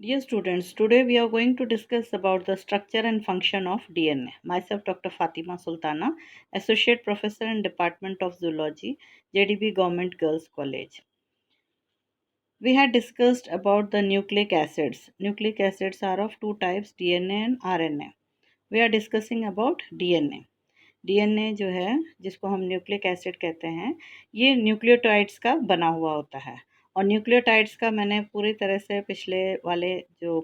Dear students, today we are going to discuss about the structure and function of DNA. Myself, Dr. Fatima Sultana, Associate Professor in Department of Zoology, JDB Government Girls College. We had discussed about the nucleic acids. Nucleic acids are of two types, DNA and RNA. We are discussing about DNA. DNA जो है जिसको हम nucleic acid कहते हैं, ये nucleotides का बना हुआ होता है। और न्यूक्लियोटाइड्स का मैंने पूरी तरह से पिछले वाले जो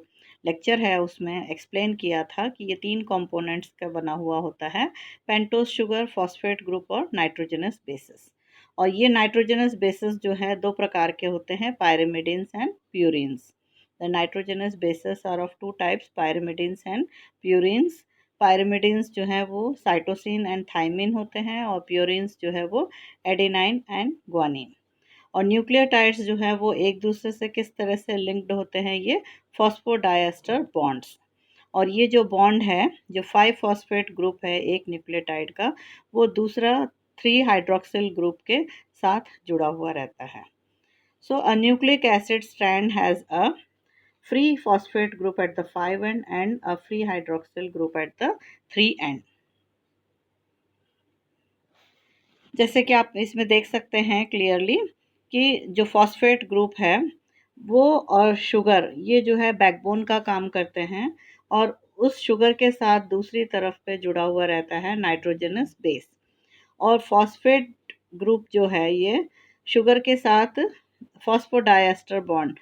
लेक्चर है उसमें एक्सप्लेन किया था कि ये तीन कंपोनेंट्स का बना हुआ होता है, पेंटोज शुगर, फॉस्फेट ग्रुप और नाइट्रोजनस बेसिस। और ये नाइट्रोजनस बेसिस जो है दो प्रकार के होते हैं, pyrimidines and purines. The nitrogenous bases are of two types, pyrimidines and purines. Pyrimidines जो है वो साइटोसिन एंड थाइमिन होते हैं और प्यूरिन्स जो है वो एडेनाइन एंड ग्वानिन। और न्यूक्लियोटाइड्स जो है वो एक दूसरे से किस तरह से लिंक्ड होते हैं, ये फॉस्फोडाइएस्टर बॉन्ड्स। और ये जो बॉन्ड है, जो 5 फॉस्फेट ग्रुप है एक न्यूक्लियोटाइड का, वो दूसरा 3 हाइड्रोक्सिल ग्रुप के साथ जुड़ा हुआ रहता है। So a nucleic acid strand has a free phosphate group at the 5 end and a free hydroxyl group at the 3 end। जैसे कि आप इसमें देख सकते हैं क्लियरली कि जो फॉस्फेट ग्रुप है वो और शुगर, ये जो है बैकबोन का काम करते हैं। और उस शुगर के साथ दूसरी तरफ पे जुड़ा हुआ रहता है नाइट्रोजनस बेस। और फॉस्फेट ग्रुप जो है ये शुगर के साथ फॉस्फोडाइएस्टर बॉन्ड,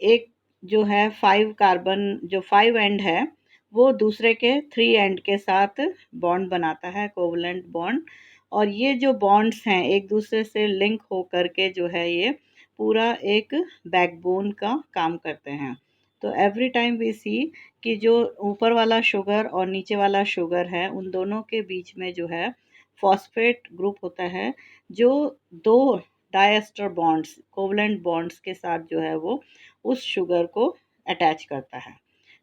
एक जो है 5 कार्बन, जो 5 एंड है वो दूसरे के 3 एंड के साथ बॉन्ड बनाता है, कोवलेंट बॉन्ड। और ये जो बॉन्ड्स हैं एक दूसरे से लिंक हो करके जो है ये पूरा एक बैकबोन का काम करते हैं। तो एवरी टाइम वी सी कि जो ऊपर वाला शुगर और नीचे वाला शुगर है उन दोनों के बीच में जो है फॉस्फेट ग्रुप होता है, जो दो डायस्टर बॉन्ड्स, कोवलेंट बॉन्ड्स के साथ जो है वो उस शुगर को अटैच करता है।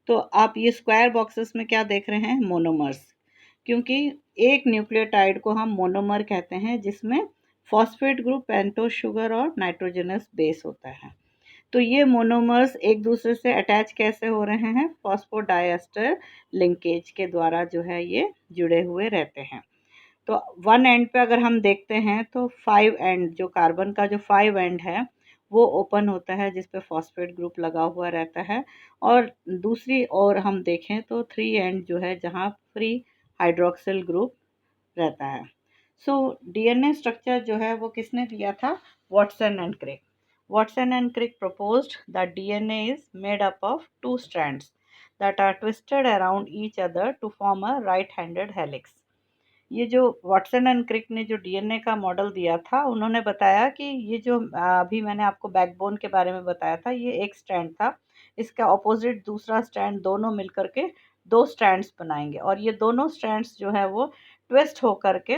तो आप ये स्क्वायर बॉक्सेस में क्या देख रहे हैं, मोनोमर्स। क्योंकि एक न्यूक्लियोटाइड को हम मोनोमर कहते हैं जिसमें फॉस्फेट ग्रुप, पेंटोज शुगर और नाइट्रोजनस बेस होता है। तो ये मोनोमर्स एक दूसरे से अटैच कैसे हो रहे हैं, फॉस्फोडाइएस्टर लिंकेज के द्वारा जो है ये जुड़े हुए रहते हैं। तो वन एंड पे अगर हम देखते हैं तो 5 एंड, जो कार्बन का जो 5 एंड है वो ओपन होता है जिस पे फॉस्फेट ग्रुप लगा हुआ रहता है। और दूसरी ओर हम देखें तो 3 एंड जो है जहाँ फ्री हाइड्रोक्सिल ग्रुप रहता है। सो डीएनए स्ट्रक्चर जो है वो किसने दिया था, Watson and Crick. Watson and Crick proposed that DNA is made up of two strands that are twisted around each other to form a right-handed helix। ये जो वाटसन एंड क्रिक ने जो डीएनए का मॉडल दिया था, उन्होंने बताया कि ये जो अभी मैंने आपको बैकबोन के बारे में बताया था, ये एक स्ट्रैंड था, इसका ऑपोजिट दूसरा स्ट्रैंड, दोनों मिलकर के दो स्ट्रैंड्स बनाएंगे। और ये दोनों स्ट्रैंड्स जो है वो ट्विस्ट होकर के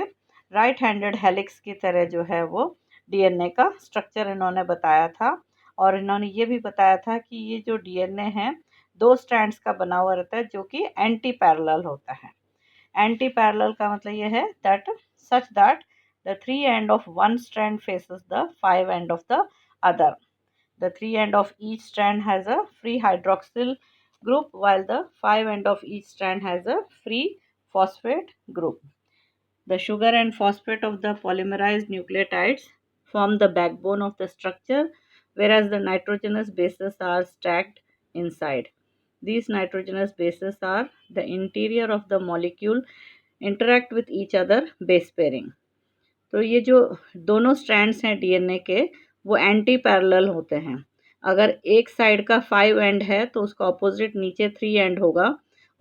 राइट हैंडेड हेलिक्स की तरह जो है वो डीएनए का स्ट्रक्चर इन्होंने बताया था। और इन्होंने ये भी बताया था कि ये जो डीएनए है दो स्ट्रैंड्स का बना हुआ रहता है जो कि एंटी पैरेलल होता है। एंटी पैरेलल का मतलब ये है that such that the three end of one strand faces the five end of the other। The three end of each strand has a free hydroxyl group while the five end of each strand has a free phosphate group। The sugar and phosphate of the polymerized nucleotides form the backbone of the structure, whereas the nitrogenous bases are stacked inside। These nitrogenous bases are the interior of the molecule, interact with each other base pairing। तो ये जो दोनों strands हैं DNA के वो anti parallel होते हैं। अगर एक साइड का 5 एंड है तो उसका ऑपोजिट नीचे 3 एंड होगा,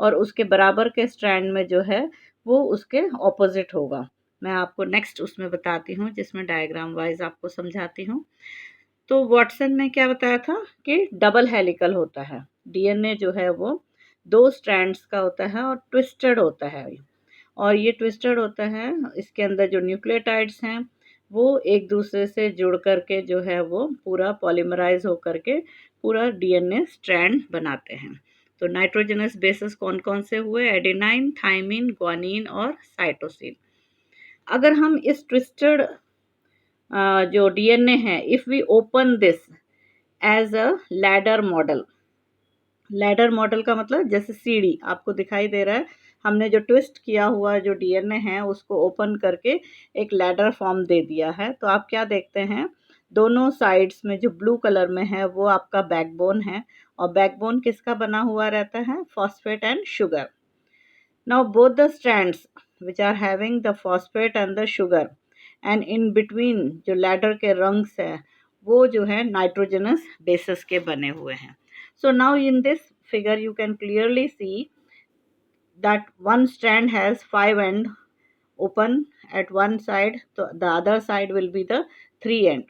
और उसके बराबर के स्ट्रैंड में जो है वो उसके ऑपोजिट होगा। मैं आपको नेक्स्ट उसमें बताती हूँ जिसमें डायग्राम वाइज आपको समझाती हूँ। तो वाटसन ने क्या बताया था कि डबल हेलिकल होता है डीएनए, जो है वो दो स्ट्रैंड्स का होता है और ट्विस्टेड होता है। और ये ट्विस्टेड होता है, इसके अंदर जो न्यूक्लियोटाइड्स हैं वो एक दूसरे से जुड़ करके जो है वो पूरा पॉलीमराइज हो करके पूरा डीएनए स्ट्रैंड बनाते हैं। तो नाइट्रोजनस बेसिस कौन कौन से हुए, एडेनाइन, थाइमिन, ग्वानिन और साइटोसिन। अगर हम इस ट्विस्टेड जो डीएनए है, if we open this as a ladder model, ladder model का मतलब जैसे सीढ़ी आपको दिखाई दे रहा है, हमने जो ट्विस्ट किया हुआ जो डीएनए है उसको ओपन करके एक लैडर फॉर्म दे दिया है। तो आप क्या देखते हैं, दोनों साइड्स में जो ब्लू कलर में है वो आपका बैकबोन है, और बैकबोन किसका बना हुआ रहता है, phosphate and sugar. Now both the strands which are having the phosphate and the sugar and in between जो लैडर के रंग्स है वो जो है नाइट्रोजनस बेसिस के बने हुए हैं। So now in this figure you can clearly see that one strand has 5 end open at one side, so the other side will be the 3 end,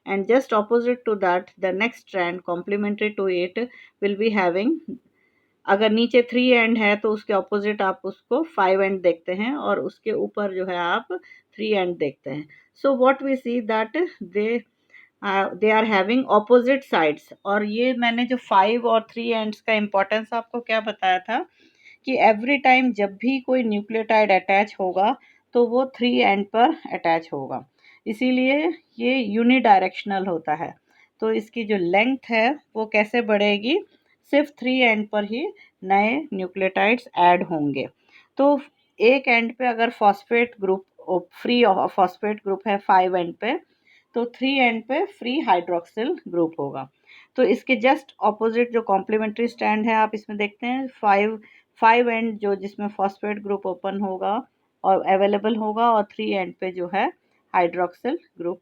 and just opposite to that the next strand complementary to it will be having, अगर नीचे 3 end है तो उसके opposite आप उसको 5 end देखते हैं, और उसके ऊपर जो है आप 3 end देखते हैं। So what we see that they are having opposite sides. और ये मैंने जो 5 और 3 एंड्स का इम्पोर्टेंस आपको क्या बताया था कि एवरी टाइम जब भी कोई न्यूक्लियोटाइड अटैच होगा तो वो 3 एंड पर अटैच होगा, इसीलिए ये यूनिडायरेक्शनल होता है। तो इसकी जो लेंथ है वो कैसे बढ़ेगी, सिर्फ 3 एंड पर ही नए न्यूक्लियोटाइड्स ऐड होंगे। तो एक एंड पे अगर phosphate group free phosphate group है 5 एंड पे, तो 3 एंड पे फ्री हाइड्रोक्सिल ग्रुप होगा। तो इसके जस्ट ऑपोजिट जो कॉम्प्लीमेंट्री स्टैंड है आप इसमें देखते हैं, 5 एंड जो जिसमें फॉस्फेट ग्रुप ओपन होगा और अवेलेबल होगा, और 3 एंड पे जो है हाइड्रोक्सिल ग्रुप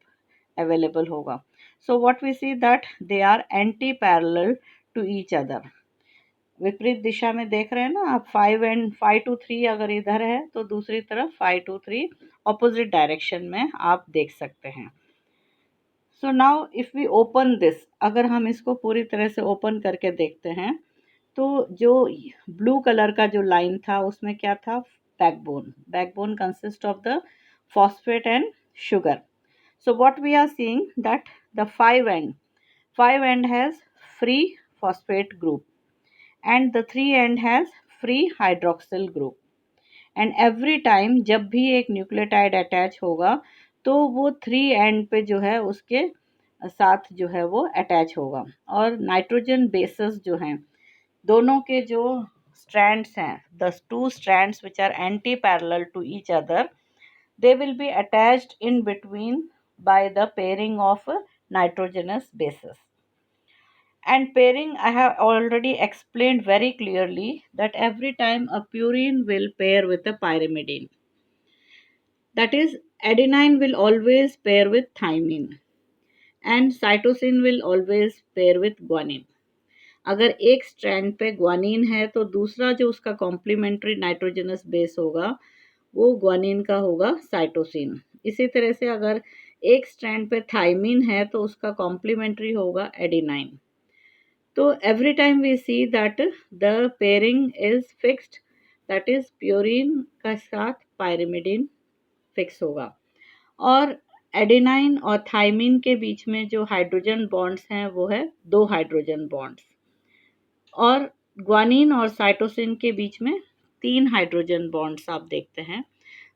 अवेलेबल होगा। So what we see that they are anti parallel to each other. विपरीत दिशा में देख रहे हैं ना आप, 5 2 3 अगर इधर है तो दूसरी तरफ 5 2 3 ऑपोजिट डायरेक्शन में आप देख सकते हैं। So now if we open this, अगर हम इसको पूरी तरह से ओपन करके देखते हैं तो जो ब्लू कलर का जो लाइन था उसमें क्या था, backbone. Backbone consist of the phosphate and sugar. So what we are seeing that the 5 end has free phosphate group and the 3 end has free hydroxyl group, and every time जब भी एक nucleotide attach होगा तो वो 3 and पे जो है उसके साथ जो है वो अटैच होगा, और नाइट्रोजन बेसिस जो हैं दोनों के जो स्ट्रैंड्स हैं, the 2 strands which are anti parallel to each other, they will be attached in between by the pairing of nitrogenous bases. And pairing, I have already explained very clearly that every time a purine will pair with a pyrimidine, that is, adenine will always pair with thymine and cytosine will always pair with guanine. अगर एक strand पे guanine है तो दूसरा जो उसका complementary nitrogenous base होगा वो ग्वानिन का होगा साइटोसिन। इसी तरह से अगर एक स्ट्रैंड पे थाइमिन है तो उसका कॉम्प्लीमेंट्री होगा एडिनाइन। तो every time we see that the pairing is fixed, that is purine का साथ पायरिमिडिन फिक्स होगा, और एडेनाइन और थाइमिन के बीच में जो हाइड्रोजन बॉन्ड्स हैं वो है 2 हाइड्रोजन बॉन्ड्स, और ग्वानिन और साइटोसिन के बीच में 3 हाइड्रोजन बॉन्ड्स आप देखते हैं।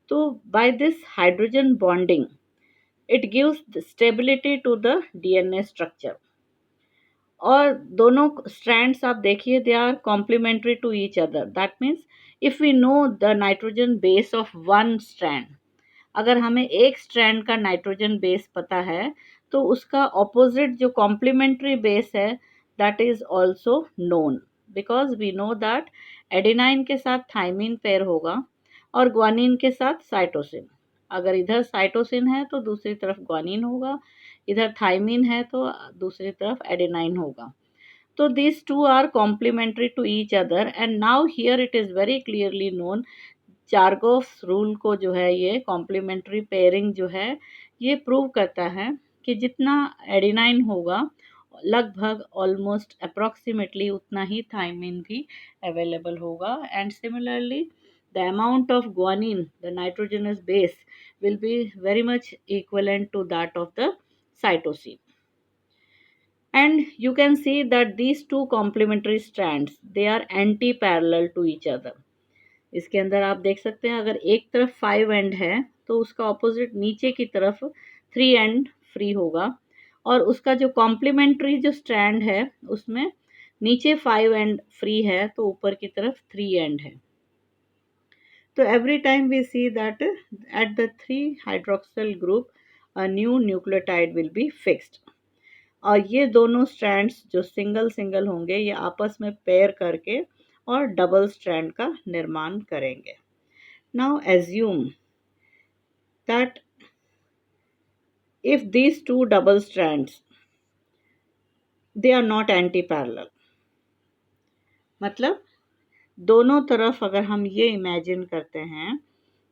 तो by this hydrogen bonding it gives stability to the DNA structure. और दोनों स्ट्रैंड्स आप देखिए they are complementary to each other, that means if we know the nitrogen base of one strand, अगर हमें एक स्ट्रैंड का नाइट्रोजन बेस पता है तो उसका ऑपोजिट जो कॉम्प्लीमेंट्री बेस है that is also known, because we know that adenine के साथ थाइमिन पेयर होगा और ग्वानिन के साथ साइटोसिन। अगर इधर साइटोसिन है तो दूसरी तरफ ग्वानिन होगा, इधर थाइमिन है तो दूसरी तरफ एडेनाइन होगा। तो these two are complementary to each other, and now here it is very clearly known, Chargaff's rule को जो है ये कॉम्प्लीमेंट्री पेयरिंग जो है ये प्रूव करता है कि जितना एडिनाइन होगा लगभग ऑलमोस्ट अप्रॉक्सीमेटली उतना ही थाइमिन भी अवेलेबल होगा, and similarly the amount of guanine, the nitrogenous base, will be very much equivalent to that of the cytosine. And you can see that these two complementary strands, they are anti-parallel to each other. इसके अंदर आप देख सकते हैं अगर एक तरफ 5 and है तो उसका ऑपोजिट नीचे की तरफ 3 एंड फ्री होगा, और उसका जो कॉम्प्लीमेंट्री जो स्ट्रैंड है उसमें नीचे 5 एंड फ्री है तो ऊपर की तरफ 3 एंड है। तो every time we see that at the 3 hydroxyl group a new nucleotide will be fixed, और ये दोनों स्ट्रैंड्स जो सिंगल सिंगल होंगे ये आपस में पेयर करके और डबल स्ट्रैंड का निर्माण करेंगे। Now assume that if these two double strands they are not anti parallel, मतलब दोनों तरफ अगर हम ये इमेजिन करते हैं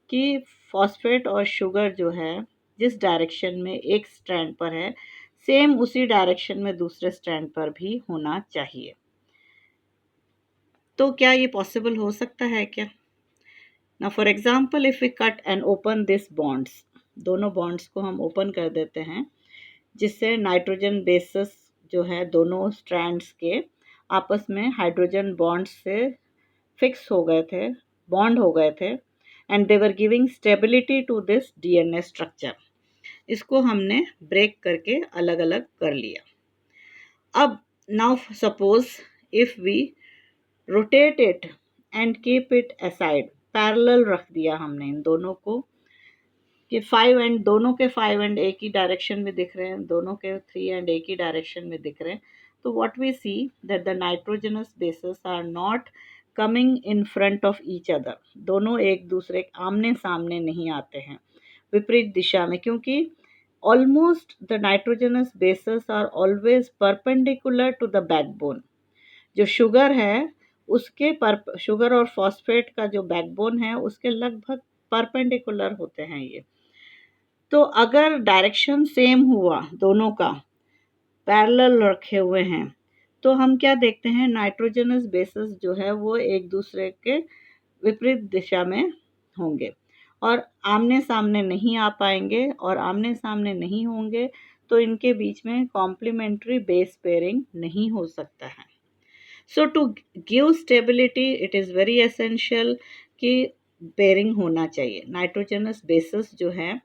कि फॉस्फेट और शुगर जो है जिस डायरेक्शन में एक स्ट्रैंड पर है सेम उसी डायरेक्शन में दूसरे स्ट्रैंड पर भी होना चाहिए, तो क्या ये पॉसिबल हो सकता है क्या? ना for example if we cut and open this bonds, दोनों बॉन्ड्स को हम ओपन कर देते हैं जिससे नाइट्रोजन बेसिस जो है दोनों स्ट्रैंड्स के आपस में हाइड्रोजन बॉन्ड्स से फिक्स हो गए थे, बॉन्ड हो गए थे, and they were giving stability to this DNA structure. इसको हमने ब्रेक करके अलग अलग कर लिया। अब now suppose if we rotate it and keep it aside, parallel रख दिया हमने इन दोनों को कि 5 एंड दोनों के 5 एंड एक ही डायरेक्शन में दिख रहे हैं, दोनों के 3 एंड एक ही डायरेक्शन में दिख रहे हैं, तो what we see that the nitrogenous bases are not coming in front of each other, दोनों एक दूसरे आमने सामने नहीं आते हैं विपरीत दिशा में, क्योंकि almost the nitrogenous bases are always perpendicular to the backbone. जो शुगर है उसके शुगर और फॉस्फेट का जो बैकबोन है उसके लगभग परपेंडिकुलर होते हैं ये। तो अगर डायरेक्शन सेम हुआ, दोनों का पैरेलल रखे हुए हैं, तो हम क्या देखते हैं नाइट्रोजनस बेसेस जो है वो एक दूसरे के विपरीत दिशा में होंगे और आमने सामने नहीं आ पाएंगे, और आमने सामने नहीं होंगे तो इनके बीच में कॉम्प्लीमेंट्री बेस पेयरिंग नहीं हो सकता है। So to give stability it is very essential कि पेयरिंग होना चाहिए, नाइट्रोजनस बेसेस जो हैं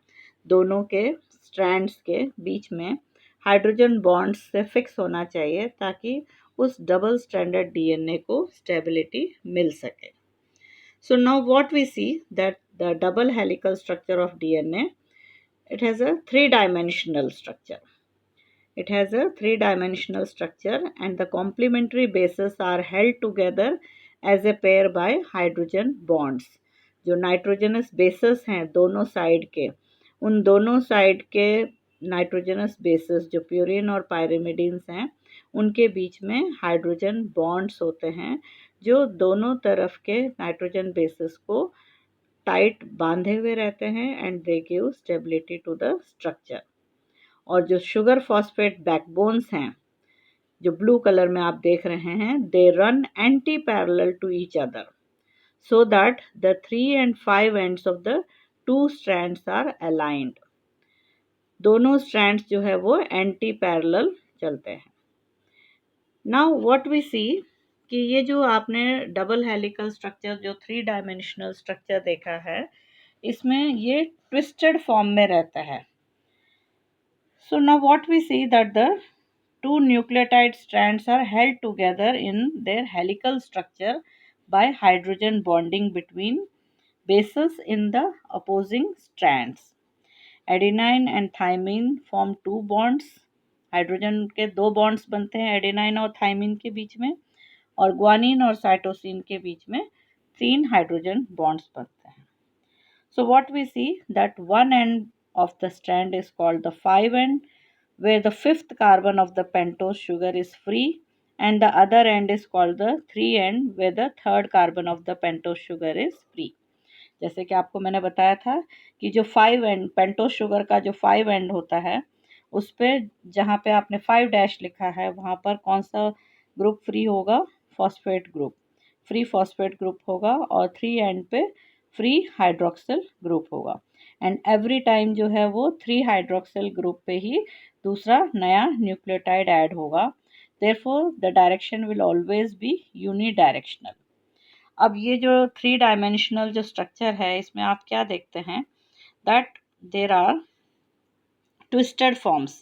दोनों के स्ट्रैंड्स के बीच में हाइड्रोजन बॉन्ड्स से फिक्स होना चाहिए ताकि उस डबल स्ट्रैंडेड डीएनए को स्टेबिलिटी मिल सके। So now what we see that the double helical structure of DNA, it has a three-dimensional structure. It has a three-dimensional structure and the complementary bases are held together as a pair by hydrogen bonds. जो nitrogenous bases हैं दोनों side के, उन दोनों side के nitrogenous bases जो purine और pyrimidines हैं उनके बीच में हाइड्रोजन बॉन्ड्स होते हैं जो दोनों तरफ के नाइट्रोजन बेसेस को टाइट बांधे हुए रहते हैं and they give stability to the structure. और जो शुगर फॉस्फेट बैकबोन्स हैं जो ब्लू कलर में आप देख रहे हैं, they run anti parallel to each other so that the 3 and 5 ends of the two strands are aligned. दोनों strands जो है वो एंटी पैरेलल चलते हैं। Now what we see कि ये जो आपने डबल हेलिकल स्ट्रक्चर जो 3 डायमेंशनल स्ट्रक्चर देखा है इसमें ये ट्विस्टेड फॉर्म में रहता है। So now what we see that the two nucleotide strands are held together in their helical structure by hydrogen bonding between bases in the opposing strands. Adenine and thymine form two bonds. Hydrogen के दो bonds बनते हैं adenine और thymine के बीच में, और guanine और cytosine के बीच में 3 हाइड्रोजन बॉन्ड्स बनते हैं। So what we see that one end of the strand is called the 5 end, where the 5th carbon of the pentose sugar is free, and the other end is called the 3 end, where the 3rd carbon of the pentose sugar is free. जैसे कि आपको मैंने बताया था कि जो 5 and pentose sugar का जो 5 एंड होता है उस पर जहाँ पे आपने 5 डैश लिखा है वहाँ पर कौन सा ग्रुप फ्री होगा, phosphate group, free phosphate group होगा, और 3 एंड पे फ्री हाइड्रोक्सिल ग्रुप होगा, एंड एवरी टाइम जो है वो 3 हाइड्रोक्सिल ग्रुप पे ही दूसरा नया न्यूक्लियोटाइड ऐड होगा, therefore the direction will always be unidirectional. अब ये जो 3 डायमेंशनल जो स्ट्रक्चर है इसमें आप क्या देखते हैं that there are twisted forms,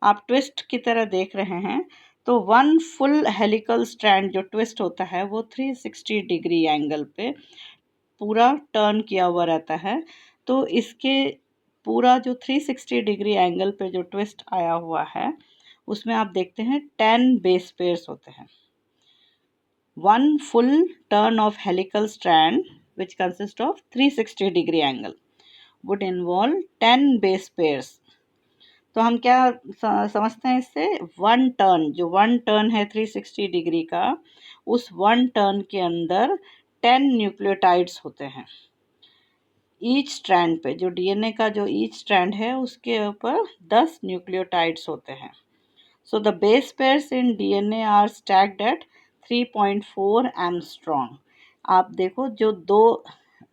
आप ट्विस्ट की तरह देख रहे हैं, तो वन फुल हेलिकल स्ट्रैंड जो ट्विस्ट होता है वो 360 डिग्री एंगल पे पूरा टर्न किया हुआ रहता है। तो इसके पूरा जो 360 डिग्री एंगल पे जो ट्विस्ट आया हुआ है उसमें आप देखते हैं 10 बेस पेयर्स होते हैं। One full turn off helical strand which consists of 360 degree angle would involve 10 base pairs। तो हम क्या समझते हैं इससे, वन टर्न, जो वन टर्न है 360 डिग्री का, उस वन टर्न के अंदर 10 न्यूक्लियोटाइड्स होते हैं। ईच स्ट्रैंड पे, जो डीएनए का जो ईच स्ट्रैंड है उसके ऊपर 10 न्यूक्लियोटाइड्स होते हैं। So the base pairs in DNA are stacked at 3.4 angstrom. आप देखो जो दो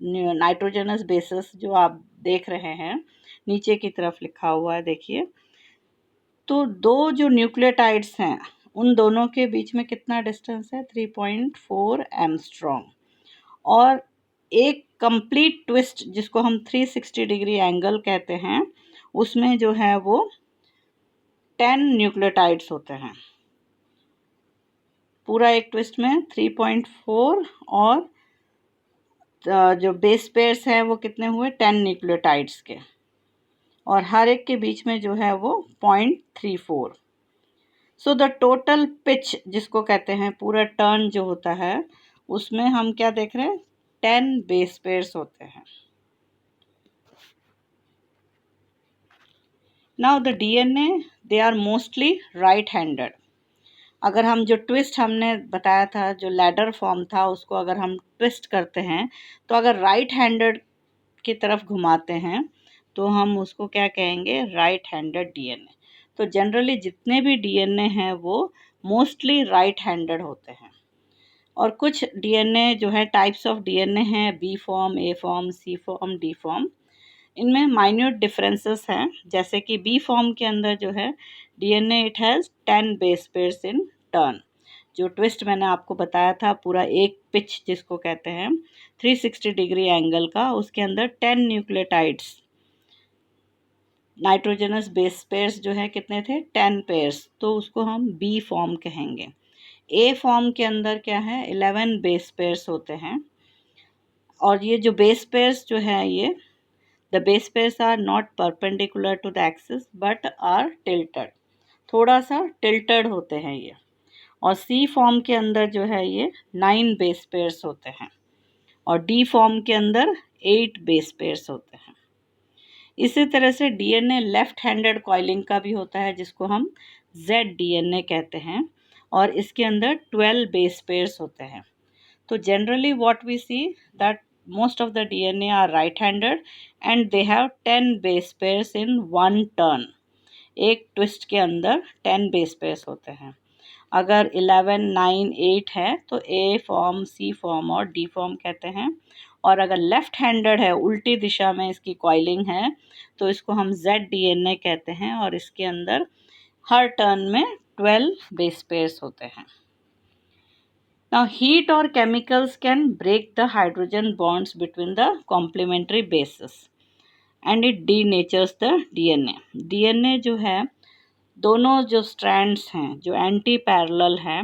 नाइट्रोजनस बेसेस जो आप देख रहे हैं नीचे की तरफ लिखा हुआ है, देखिए, तो दो जो न्यूक्लियोटाइड्स हैं उन दोनों के बीच में कितना डिस्टेंस है, 3.4 एंगस्ट्रॉम। और एक कंप्लीट ट्विस्ट जिसको हम 360 डिग्री एंगल कहते हैं उसमें जो है वो 10 न्यूक्लियोटाइड्स होते हैं। पूरा एक ट्विस्ट में 3.4 और जो बेस पेयर्स हैं वो कितने हुए, 10 न्यूक्लियोटाइड्स के, और हर एक के बीच में जो है वो 0.34। सो द टोटल पिच जिसको कहते हैं, पूरा टर्न जो होता है उसमें हम क्या देख रहे हैं, 10 बेस पेयर्स होते हैं। Now the DNA they are mostly right handed. अगर हम जो ट्विस्ट हमने बताया था, जो लैडर फॉर्म था, उसको अगर हम ट्विस्ट करते हैं तो अगर राइट हैंडेड की तरफ घुमाते हैं तो हम उसको क्या कहेंगे, राइट हैंडेड डीएनए। तो जनरली जितने भी डीएनए हैं वो मोस्टली राइट हैंडेड होते हैं। और कुछ डीएनए जो है, टाइप्स ऑफ डीएनए हैं, बी फॉर्म, ए फॉर्म, सी फॉर्म, डी फॉर्म। इनमें माइन्यूट डिफरेंसेस हैं, जैसे कि बी फॉर्म के अंदर जो है DNA it has 10 base pairs in turn. जो ट्विस्ट मैंने आपको बताया था, पूरा एक पिच जिसको कहते हैं 360 डिग्री एंगल का, उसके अंदर 10 न्यूक्लियोटाइड्स, नाइट्रोजनस बेस पेयर्स जो है कितने थे, 10 पेयर्स, तो उसको हम बी फॉर्म कहेंगे। ए फॉर्म के अंदर क्या है, 11 बेस पेयर्स होते हैं। और ये जो बेस पेयर्स जो है ये, the base pairs are not perpendicular to the axis but are tilted, थोड़ा सा टिल्टेड होते हैं ये। और सी फॉर्म के अंदर जो है ये 9 बेस पेयर्स होते हैं, और डी फॉर्म के अंदर 8 बेस पेयर्स होते हैं। इसी तरह से डीएनए लेफ्ट हैंडेड कॉइलिंग का भी होता है जिसको हम जेड डीएनए कहते हैं, और इसके अंदर 12 बेस पेयर्स होते हैं। तो generally what we see that most of the DNA are right handed and they have 10 base pairs in one turn। एक ट्विस्ट के अंदर 10 बेस पेयर्स होते हैं। अगर 11, 9, 8 है तो ए फॉर्म, सी फॉर्म और डी फॉर्म कहते हैं। और अगर लेफ्ट हैंडेड है, उल्टी दिशा में इसकी कॉइलिंग है, तो इसको हम जेड डीएनए कहते हैं, और इसके अंदर हर टर्न में 12 बेस पेयर्स होते हैं। Now, heat or chemicals can break the hydrogen bonds between the complementary bases and it denatures the DNA। DNA जो है, दोनों जो स्ट्रैंड्स हैं जो एंटी पैरेलल हैं,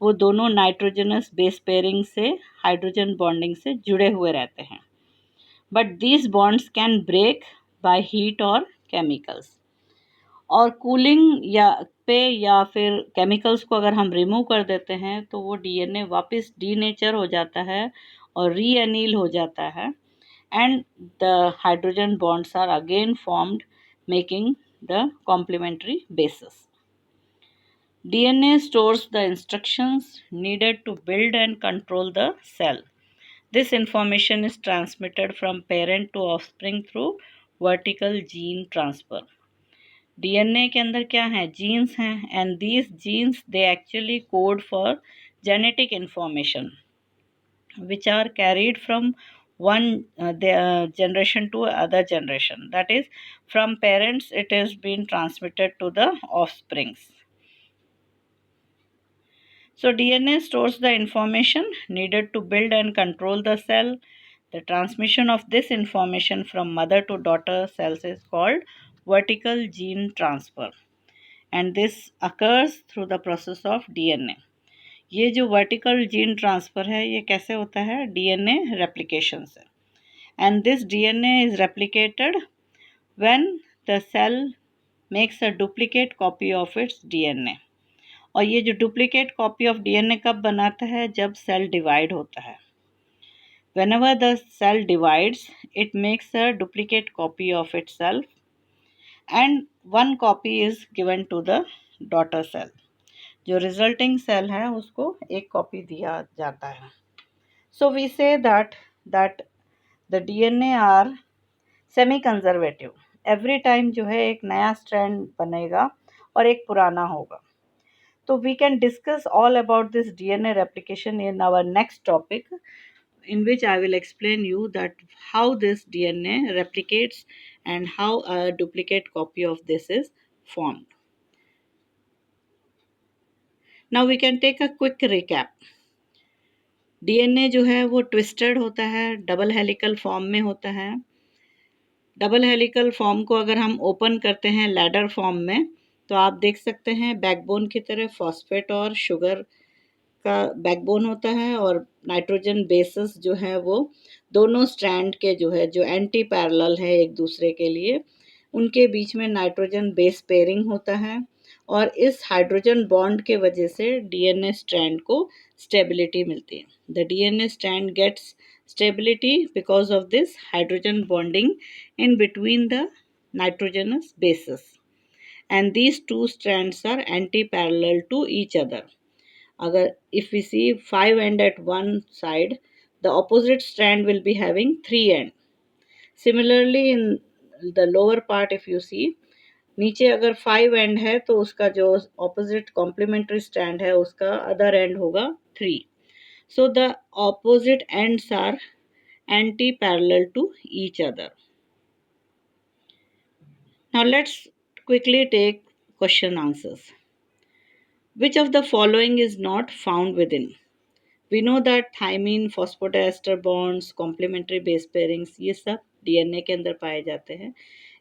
वो दोनों नाइट्रोजनस बेस पेयरिंग से, हाइड्रोजन बॉन्डिंग से जुड़े हुए रहते हैं। But these bonds can break by heat और केमिकल्स। और कूलिंग या फिर केमिकल्स को अगर हम रिमूव कर देते हैं तो वो डीएनए वापस डीनेचर हो जाता है और रीअनील हो जाता है, and the hydrogen bonds are again formed making the complementary basis. DNA stores the instructions needed to build and control the cell. This information is transmitted from parent to offspring through vertical gene transfer। डीएनए के अंदर क्या है, genes हैं, and these genes they actually code for genetic information which are carried from one generation to other generation, that is from parents it is being transmitted to the offsprings। So DNA stores the information needed to build and control the cell। The transmission of this information from mother to daughter cells is called vertical gene transfer। and this occurs through the process of DNA. ये जो vertical gene transfer है ये कैसे होता है? DNA replication से। And this DNA is replicated when the cell makes a duplicate copy of its DNA। और ये जो डुप्लीकेट कॉपी ऑफ DNA कब बनाता है? जब सेल डिवाइड होता है। Whenever the cell divides, it makes a duplicate copy of itself and one copy is given to the daughter cell. जो resulting cell है उसको एक कॉपी दिया जाता है. So we say that the DNA are semi conservative. Every time जो है एक नया strand बनेगा और एक पुराना होगा. So we can discuss all about this DNA replication in our next topic, in which I will explain you that how this DNA replicates and how a duplicate copy of this is formed. Now we can take a quick recap. DNA जो है वो twisted होता है, double helical form में होता है. Double helical form को अगर हम ओपन करते हैं लैडर फॉर्म में तो आप देख सकते हैं बैकबोन की तरह फॉस्फेट और शुगर का बैकबोन होता है और नाइट्रोजन बेसेस जो है वो दोनों स्ट्रैंड के जो है जो एंटी पैरेलल है एक दूसरे के लिए, उनके बीच में नाइट्रोजन बेस पेयरिंग होता है और इस हाइड्रोजन बॉन्ड के वजह से डीएनए स्ट्रैंड को स्टेबिलिटी मिलती है. The DNA strand gets stability because of this hydrogen bonding in between the nitrogenous bases, and these two strands are anti-parallel to each other. Agar if we see 5 end at one side, the opposite strand will be having 3 end. Similarly in the lower part if you see, नीचे अगर 5 end है तो उसका जो opposite complementary strand है उसका other end होगा 3. So the opposite ends are anti-parallel to each other. Now let's quickly take question answers. Which of the following is not found within? We know that thymine, phosphodiester bonds, complementary base pairings ये सब DNA के अंदर पाए जाते हैं.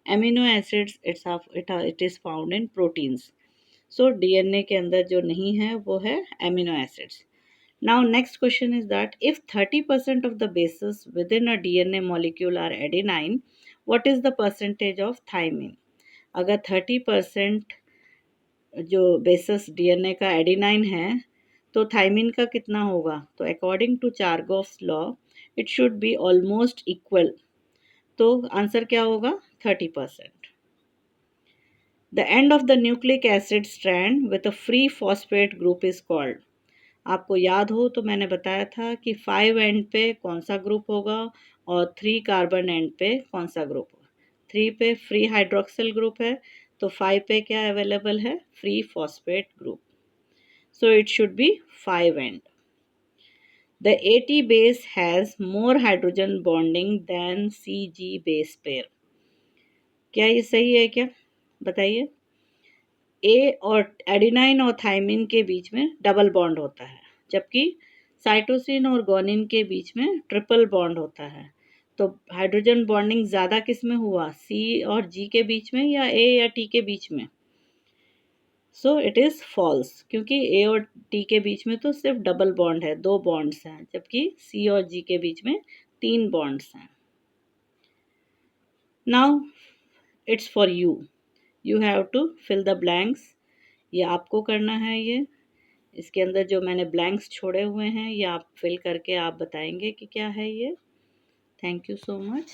Amino acids it is found in proteins. So DNA के अंदर जो नहीं है वो है amino acids. Now next question is that if 30% of the bases within a DNA molecule are adenine, what is the percentage of thymine? अगर 30% जो basis DNA का एडिनाइन है तो थाइमिन का कितना होगा? तो according to Chargaff's law it should be almost equal. तो आंसर क्या होगा? 30%. The end of the nucleic acid strand with a free phosphate group is called. आपको याद हो तो मैंने बताया था कि 5 एंड पे कौन सा ग्रुप होगा और 3 कार्बन एंड पे कौन सा ग्रुप होगा. 3 पे फ्री हाइड्रोक्सिल ग्रुप है तो 5 पे क्या अवेलेबल है? Free phosphate group. So it should be 5 end. The AT base has more hydrogen bonding than CG base pair. क्या ये सही है क्या? बताइए. ए और एडिनाइन और थाइमिन के बीच में डबल बॉन्ड होता है जबकि साइटोसिन और गोनिन के बीच में ट्रिपल बॉन्ड होता है. तो हाइड्रोजन बॉन्डिंग ज़्यादा किस में हुआ? सी और जी के बीच में या ए या टी के बीच में? सो इट इज़ फॉल्स क्योंकि ए और टी के बीच में तो सिर्फ डबल बॉन्ड है, 2 बॉन्ड्स हैं, जबकि सी और जी के बीच में 3 बॉन्ड्स हैं. Now it's for you. You have to fill the blanks. ये आपको करना है. ये इसके अंदर जो मैंने ब्लैंक्स छोड़े हुए हैं ये आप फिल करके आप बताएंगे कि क्या है ये. Thank you so much.